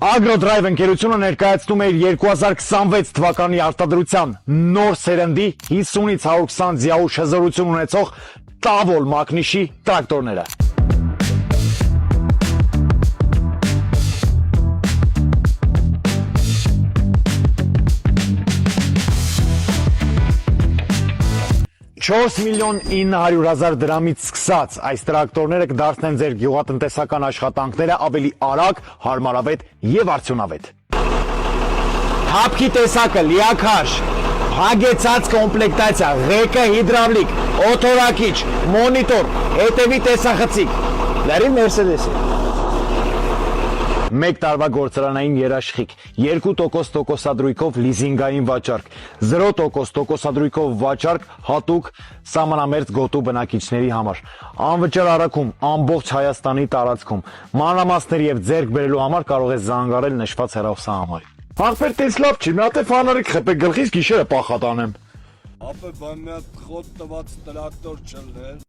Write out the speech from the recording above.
Agrodrive ընկերությունը ներկայացնում է իր 2026 թվականի արտադրության նոր սերնդի 50-ից 120 ձիաուշ հզորություն ունեցող Tavol մակնիշի տրակտորները։ Չորս միլիոն 900,000 դրամից սկսած այս տրակտորները կդարձնեն ձեր գյուղատնտեսական աշխատանքները ավելի արագ, հարմարավետ եւ արդյունավետ։ Հապկի տեսակը լիաքաշ, հագեցած կոմպլեկտացիա, ղեկը հիդրավլիկ, օթորակիչ, մոնիտոր, հետևի տեսախցիկ, լրիվ Mercedes-ի։ 1 տարվա գործարանային երաշխիք, 2% տոկոսադրույքով լիզինգային վաճառք, 0% տոկոսադրույքով վաճառք հատուկ սահմանամերձ գոտու բնակիչների համար, անվճար առաքում ամբողջ Հայաստանի տարածքում, մանրամասների եւ ձեռք բերելու համար կարող եք զանգարել նշված հեռախոսահամարին։ Ախպեր տես լավ չի, մի հատ է ֆանարիկ խփեք գլխից գիշերը պախատանեմ։ Ապե բան մի հատ խոտ տված տրակտոր չլներ։